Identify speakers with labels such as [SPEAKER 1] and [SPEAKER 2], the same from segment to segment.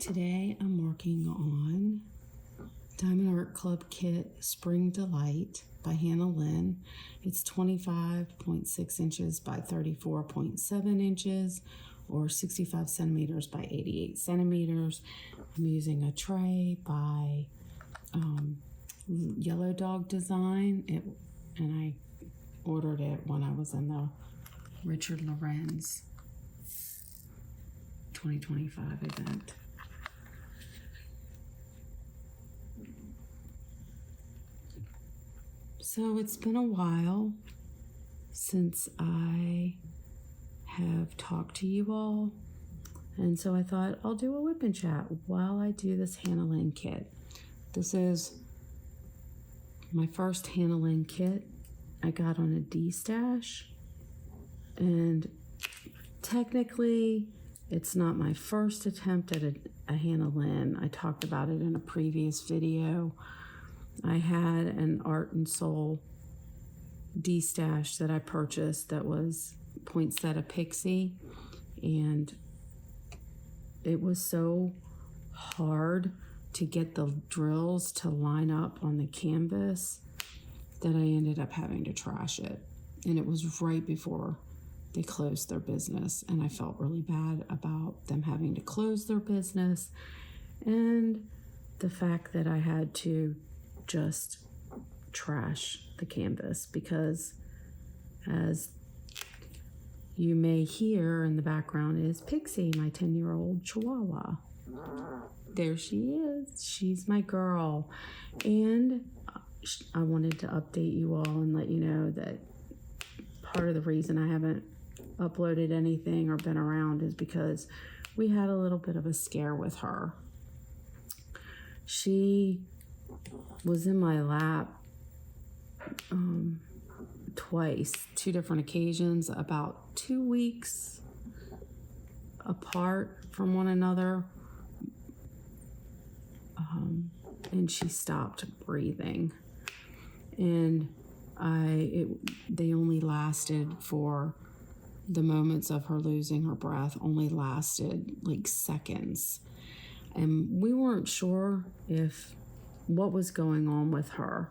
[SPEAKER 1] Today I'm working on DiamondArtClub Kit Spring Delight by Hannah Lynn. It's 25.6 inches by 34.7 inches or 65 centimeters by 88 centimeters. I'm using a tray by Yellow Dog Design, and I ordered it when I was in the Richard Lorenz 2025 event. So it's been a while since I have talked to you all, and so I thought I'll do a Wipnchat while I do this Hannah Lynn kit. This is my first Hannah Lynn kit I got on a Destash, and technically it's not my first attempt at a Hannah Lynn. I talked about it in a previous video. I had an Art and Soul Destash that I purchased that was poinsettia Pixie, and it was so hard to get the drills to line up on the canvas that I ended up having to trash it. And it was right before they closed their business, and I felt really bad about them having to close their business and the fact that I had to just trash the canvas, because as you may hear in the background is Pixie, my 10-year-old Chihuahua. There she is. She's my girl. And I wanted to update you all and let you know that part of the reason I haven't uploaded anything or been around is because we had a little bit of a scare with her. She was in my lap twice, two different occasions, about 2 weeks apart from one another, and she stopped breathing, and they only lasted for the moments of her losing her breath, only lasted like seconds, and we weren't sure what was going on with her,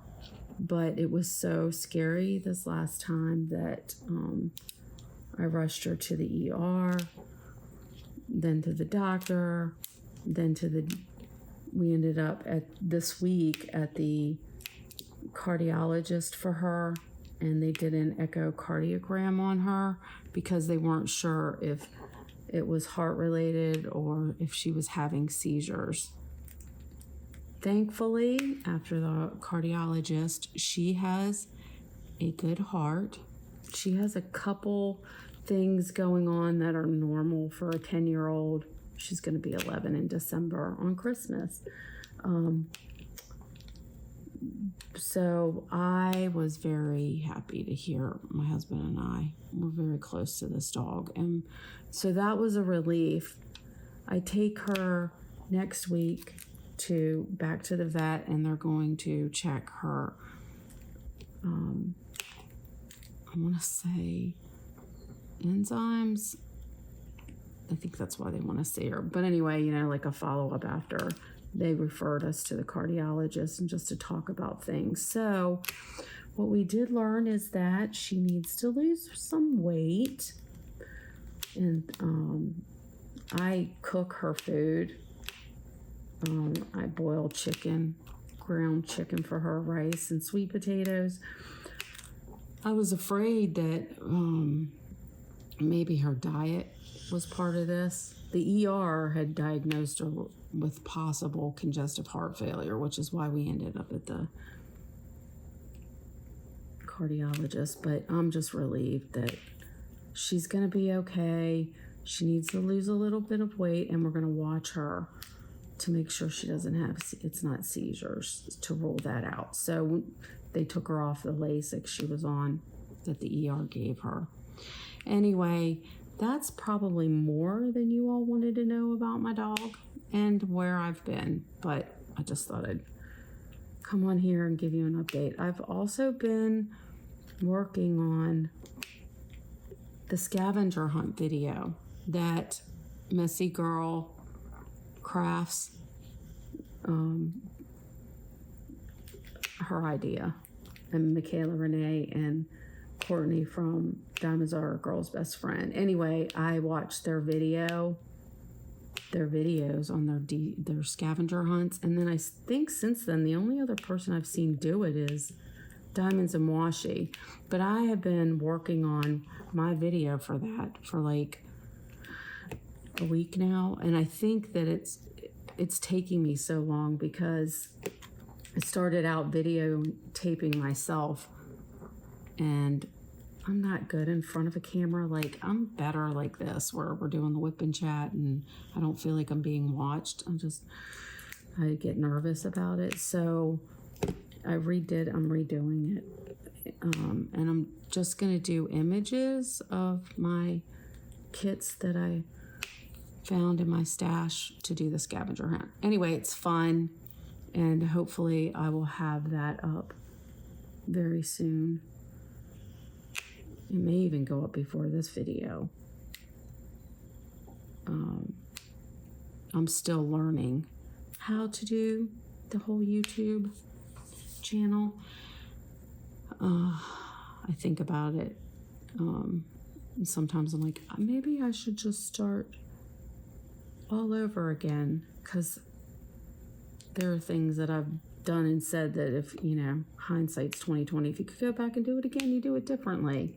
[SPEAKER 1] but it was so scary this last time that I rushed her to the ER, then to the doctor, then we ended up this week at the cardiologist for her, and they did an echocardiogram on her because they weren't sure if it was heart related or if she was having seizures. Thankfully, after the cardiologist, she has a good heart. She has a couple things going on that are normal for a 10-year-old. She's going to be 11 in December on Christmas. So I was very happy to hear my husband and I were very close to this dog. And so that was a relief. I take her next week back to the vet, and they're going to check her, I want to say enzymes. I think that's why they want to see her. But anyway, like a follow-up after they referred us to the cardiologist and just to talk about things. So what we did learn is that she needs to lose some weight. And I cook her food. I boil chicken, ground chicken for her, rice and sweet potatoes. I was afraid that maybe her diet was part of this. The ER had diagnosed her with possible congestive heart failure, which is why we ended up at the cardiologist. But I'm just relieved that she's going to be okay. She needs to lose a little bit of weight, and we're going to watch her to make sure she doesn't have, it's not seizures, to rule that out. So they took her off the Lasix she was on that the ER gave her. Anyway, that's probably more than you all wanted to know about my dog and where I've been, but I just thought I'd come on here and give you an update. I've also been working on the scavenger hunt video that Messy Girl Crafts, her idea, and Michaela Renee and Courtney from DiamondArt, Girl's Best Friend. Anyway, I watched their videos on their scavenger hunts, and then I think since then the only other person I've seen do it is Diamonds and Washi. But I have been working on my video for that for like a week now, and I think that it's taking me so long because I started out videotaping myself, and I'm not good in front of a camera. Like, I'm better like this, where we're doing the Wipnchat and I don't feel like I'm being watched. I get nervous about it. So I'm redoing it. And I'm just going to do images of my kits that I found in my stash to do the scavenger hunt. Anyway, it's fun, and hopefully I will have that up very soon. It may even go up before this video. I'm still learning how to do the whole YouTube channel. I think about it. And sometimes I'm like, maybe I should just start all over again, because there are things that I've done and said that if, hindsight's 20/20, if you could go back and do it again, you do it differently.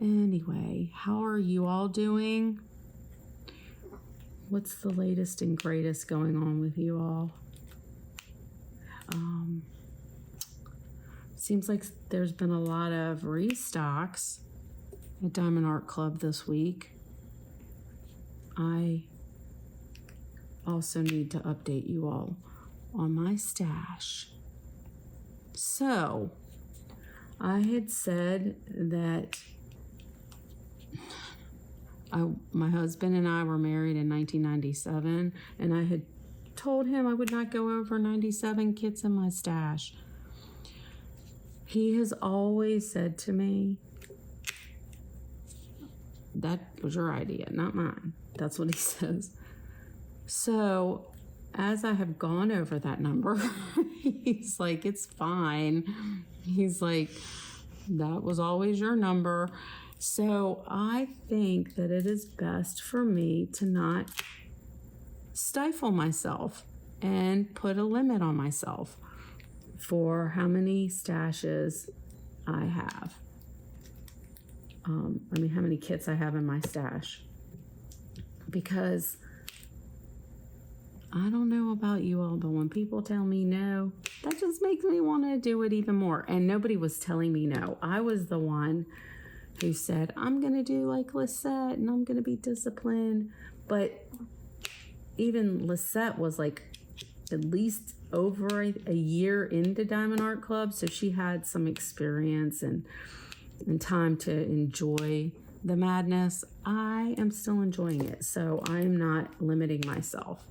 [SPEAKER 1] Anyway, how are you all doing? What's the latest and greatest going on with you all? Seems like there's been a lot of restocks at DiamondArtClub this week. I also need to update you all on my stash. So, I had said that my husband and I were married in 1997, and I had told him I would not go over 97 kits in my stash. He has always said to me, that was your idea, not mine. That's what he says. So, as I have gone over that number, he's like, it's fine. He's like, that was always your number. So I think that it is best for me to not stifle myself and put a limit on myself for how many stashes I have. How many kits I have in my stash. Because I don't know about you all, but when people tell me no, that just makes me want to do it even more. And nobody was telling me no. I was the one who said, I'm going to do like Lisette and I'm going to be disciplined. But even Lisette was like at least over a year into DiamondArtClub. So she had some experience and time to enjoy the madness. I am still enjoying it. So I'm not limiting myself.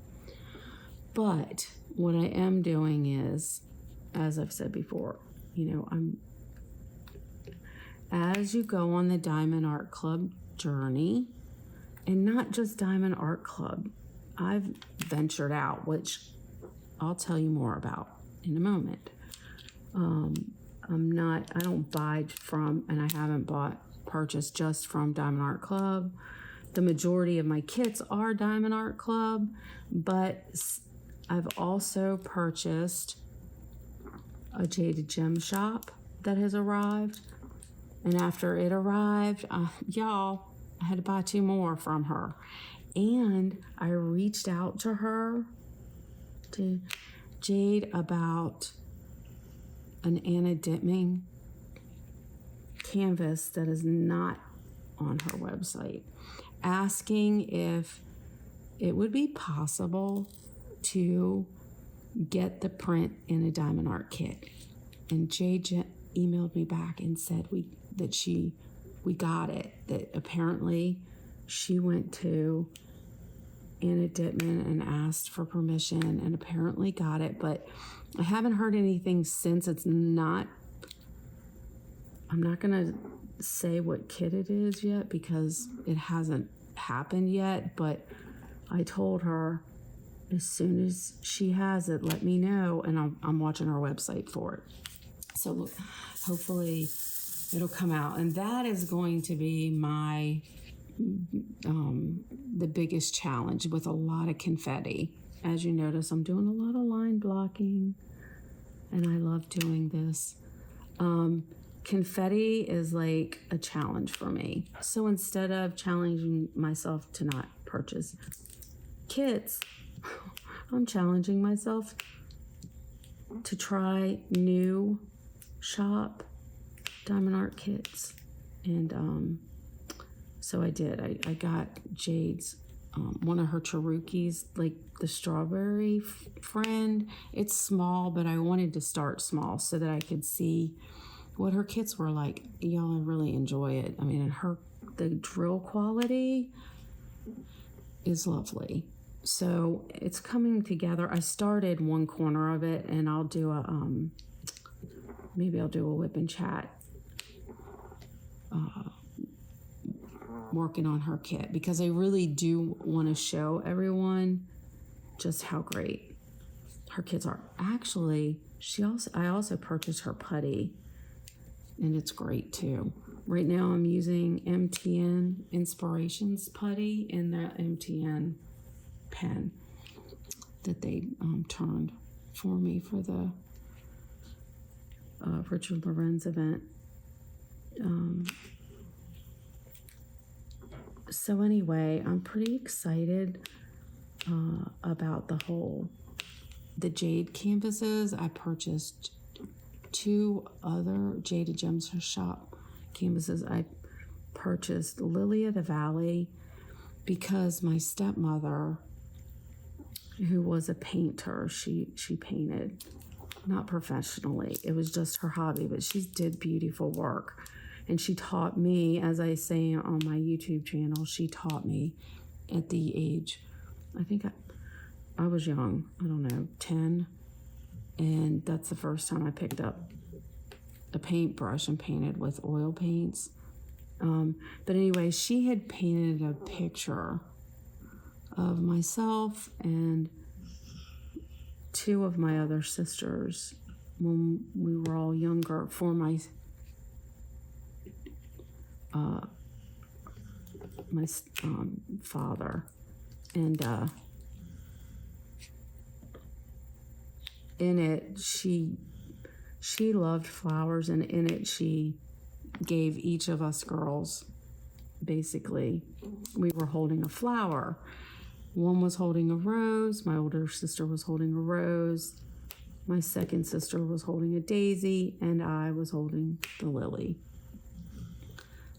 [SPEAKER 1] But what I am doing is, as I've said before, as you go on the DiamondArtClub journey, and not just DiamondArtClub, I've ventured out, which I'll tell you more about in a moment. I don't buy from, and I haven't purchased just from DiamondArtClub. The majority of my kits are DiamondArtClub, but I've also purchased a Jaded Gem shop that has arrived. And after it arrived, y'all, I had to buy 2 more from her. And I reached out to her, to Jade, about an Anna Dittming canvas that is not on her website, asking if it would be possible to get the print in a Diamond Art kit. And Jade emailed me back and said we got it, that apparently she went to Anna Dittman and asked for permission and apparently got it, but I haven't heard anything since. I'm not gonna say what kit it is yet because it hasn't happened yet, but I told her as soon as she has it, let me know, and I'm watching our website for it. So hopefully it'll come out, and that is going to be my the biggest challenge with a lot of confetti. As you notice, I'm doing a lot of line blocking, and I love doing this. Confetti is like a challenge for me. So instead of challenging myself to not purchase kits, I'm challenging myself to try new shop diamond art kits. And so I did. I got Jade's one of her Cherokee, like the strawberry friend. It's small, but I wanted to start small so that I could see what her kits were like. Y'all, I really enjoy it. I mean, the drill quality is lovely. So it's coming together. I started one corner of it, and I'll do maybe I'll do a Wipnchat working on her kit, because I really do want to show everyone just how great her kits are. Actually, I also purchased her putty, and it's great too. Right now I'm using MTN Inspirations putty in the MTN pen that they turned for me for the Richard Lorenz event. So anyway, I'm pretty excited about the Jade canvases. I purchased 2 other Jade Gems Shop canvases. I purchased Lily of the Valley because my stepmother, who was a painter, she painted, not professionally. It was just her hobby, but she did beautiful work. And she taught me, as I say on my YouTube channel, she taught me at the age, I think I was young, I don't know, 10. And that's the first time I picked up a paintbrush and painted with oil paints. But anyway, she had painted a picture of myself and 2 of my other sisters when we were all younger for my father. And in it, she loved flowers, and in it she gave each of us girls, basically, we were holding a flower. One was holding a rose, my older sister was holding a rose, my second sister was holding a daisy, and I was holding the lily.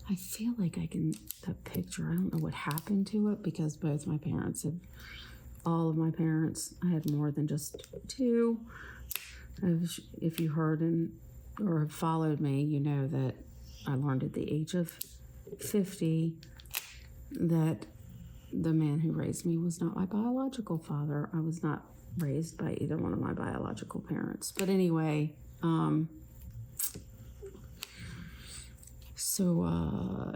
[SPEAKER 1] I feel like that picture, I don't know what happened to it, because both my parents all of my parents, I had more than just 2. If you heard or have followed me, you know that I learned at the age of 50 that the man who raised me was not my biological father. I was not raised by either one of my biological parents. But anyway,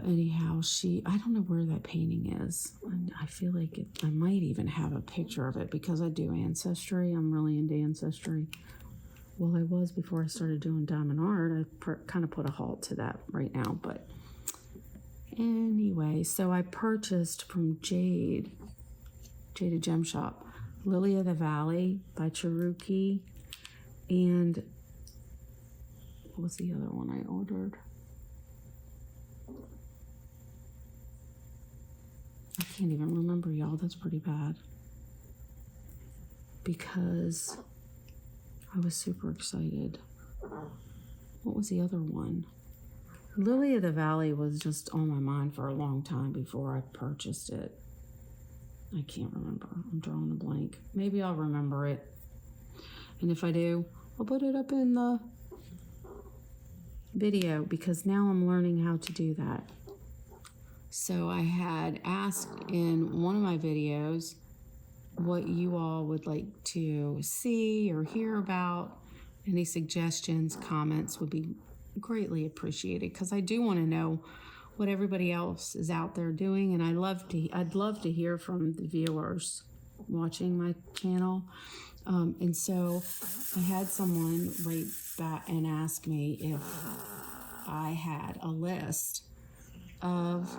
[SPEAKER 1] anyhow, I don't know where that painting is. I feel like I might even have a picture of it, because I do Ancestry. I'm really into Ancestry. Well, I was before I started doing diamond art. I kind of put a halt to that right now. But anyway, so I purchased from Jade Gem Shop, Lily of the Valley by Cherokee, and what was the other one I ordered? I can't even remember, y'all. That's pretty bad, because I was super excited. What was the other one? Lily of the Valley was just on my mind for a long time before I purchased it. I can't remember. I'm drawing a blank. Maybe I'll remember it. And if I do, I'll put it up in the video, because now I'm learning how to do that. So I had asked in one of my videos what you all would like to see or hear about. Any suggestions, comments would be greatly appreciated, because I do want to know what everybody else is out there doing, and I'd love to hear from the viewers. watching my channel. And so I had someone write back and ask me if I had a list of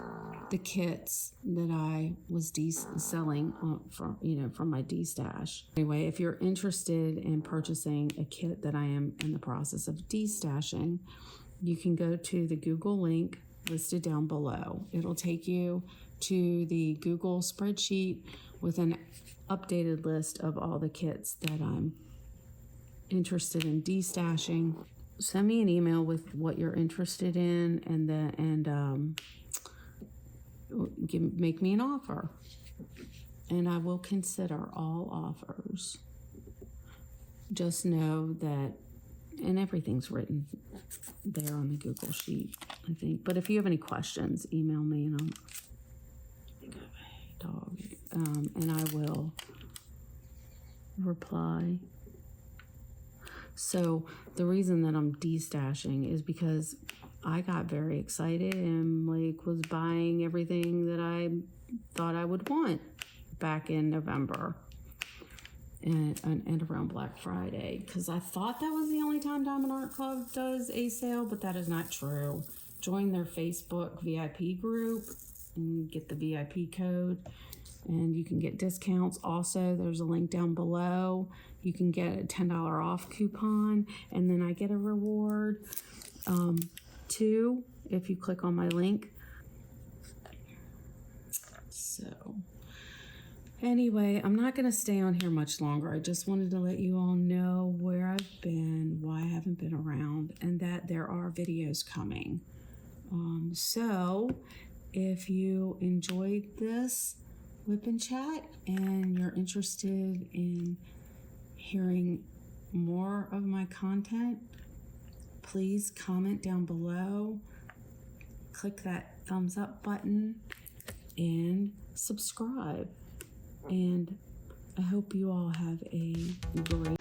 [SPEAKER 1] the kits that I was selling from, from my Destash. Anyway, if you're interested in purchasing a kit that I am in the process of destashing, you can go to the Google link listed down below. It'll take you to the Google spreadsheet with an updated list of all the kits that I'm interested in destashing. Send me an email with what you're interested in, and make me an offer, and I will consider all offers. Just know that, and everything's written there on the Google sheet, I think. But if you have any questions, email me, and and I will reply. So the reason that I'm destashing is because I got very excited and was buying everything that I thought I would want back in November and around Black Friday, because I thought that was the only time Diamond Art Club does a sale, but that is not true. Join their Facebook VIP group and get the VIP code, and you can get discounts. Also, there's a link down below. You can get a $10 off coupon, and then I get a reward too if you click on my link. So anyway, I'm not going to stay on here much longer. I just wanted to let you all know where I've been, why I haven't been around, and that there are videos coming. So if you enjoyed this Wipnchat and you're interested in hearing more of my content, please comment down below, click that thumbs up button, and subscribe. And I hope you all have a great